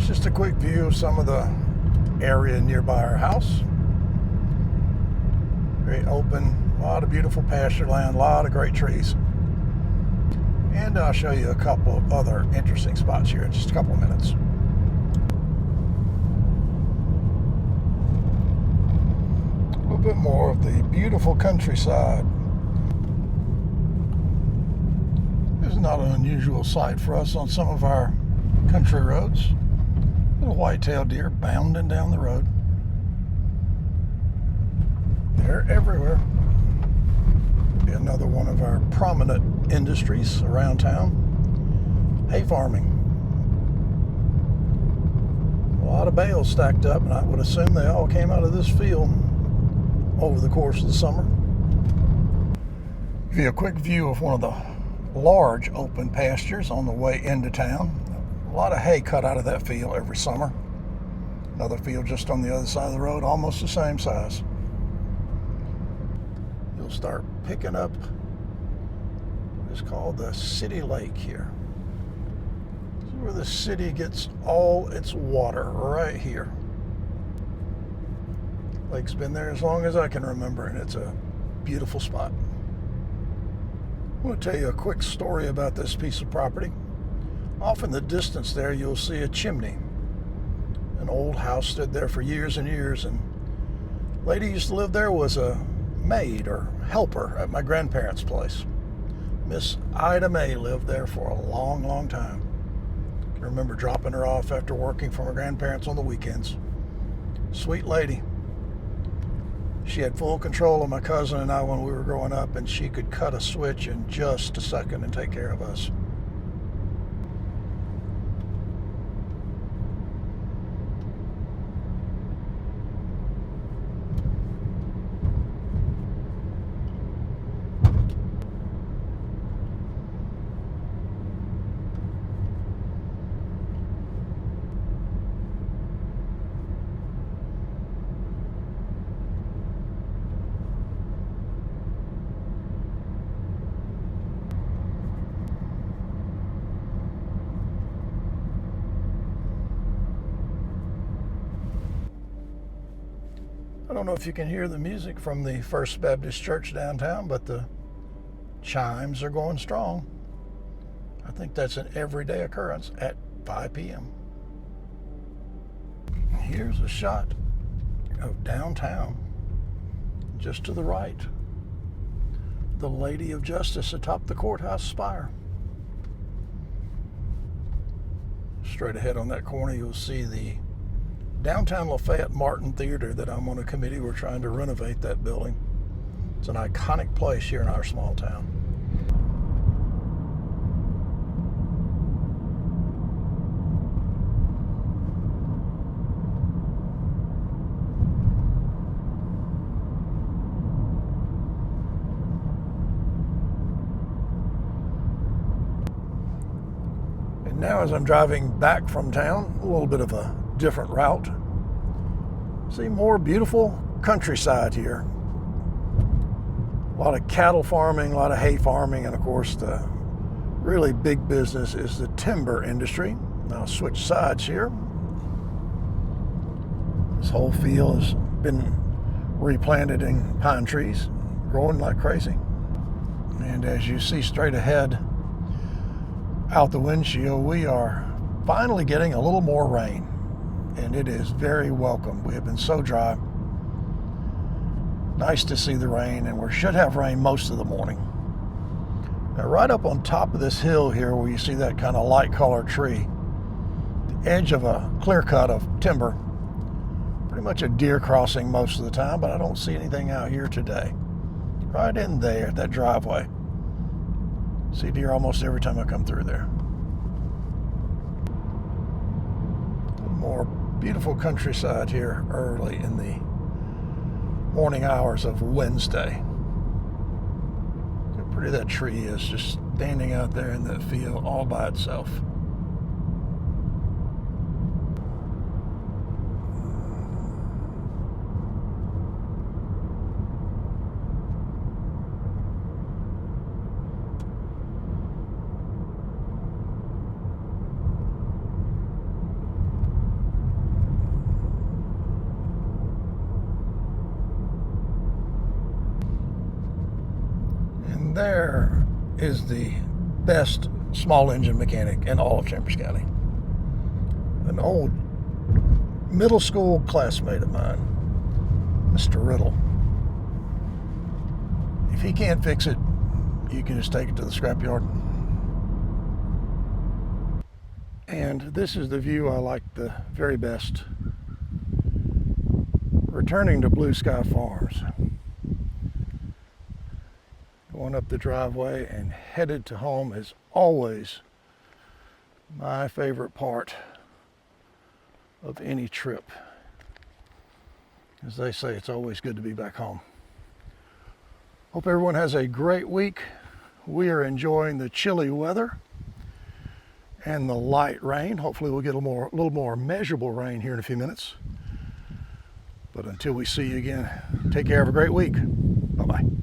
Here's just a quick view of some of the area nearby our house. Very open, a lot of beautiful pasture land, a lot of great trees. And I'll show you a couple of other interesting spots here in just a couple of minutes. A little bit more of the beautiful countryside. This is not an unusual sight for us on some of our country roads. Little white-tailed deer bounding down the road. They're everywhere. Be another one of our prominent industries around town. Hay farming. A lot of bales stacked up, and I would assume they all came out of this field over the course of the summer. Give you a quick view of one of the large open pastures on the way into town. A lot of hay cut out of that field every summer. Another field just on the other side of the road, almost the same size. You'll start picking up what's called the city lake here. This is where the city gets all its water, right here. Lake's been there as long as I can remember, and it's a beautiful spot. I want to tell you a quick story about this piece of property. Off in the distance there, you'll see a chimney. An old house stood there for years and years, and the lady who used to live there was a maid or helper at my grandparents' place. Miss Ida May lived there for a long, long time. I can remember dropping her off after working for my grandparents on the weekends. Sweet lady. She had full control of my cousin and I when we were growing up, and she could cut a switch in just a second and take care of us. I don't know if you can hear the music from the First Baptist Church downtown, but the chimes are going strong. I think that's an everyday occurrence at 5 p.m. Here's a shot of downtown. Just to the right, the Lady of Justice atop the courthouse spire. Straight ahead on that corner, you'll see the Downtown Lafayette Martin Theater that I'm on a committee. We're trying to renovate that building. It's an iconic place here in our small town. And now as I'm driving back from town, a little bit of a different route. See more beautiful countryside here. A lot of cattle farming, a lot of hay farming, and of course the really big business is the timber industry. Now I'll switch sides here. This whole field has been replanted in pine trees, growing like crazy. And as you see straight ahead out the windshield, we are finally getting a little more rain. And it is very welcome. We have been so dry. Nice to see the rain, and we should have rain most of the morning. Now, right up on top of this hill here, where you see that kind of light colored tree, the edge of a clear cut of timber, pretty much a deer crossing most of the time, but I don't see anything out here today. Right in there, that driveway. See deer almost every time I come through there. More beautiful countryside here early in the morning hours of Wednesday. Look how pretty that tree is, just standing out there in that field all by itself. And there is the best small engine mechanic in all of Chambers County. An old middle school classmate of mine, Mr. Riddle. If he can't fix it, you can just take it to the scrapyard. And this is the view I like the very best. Returning to Blue Sky Farms. Going up the driveway and headed to home is always my favorite part of any trip. As they say, it's always good to be back home. Hope everyone has a great week. We are enjoying the chilly weather and the light rain. Hopefully we'll get a little more measurable rain here in a few minutes. But until we see you again, take care. Have a great week. Bye-bye.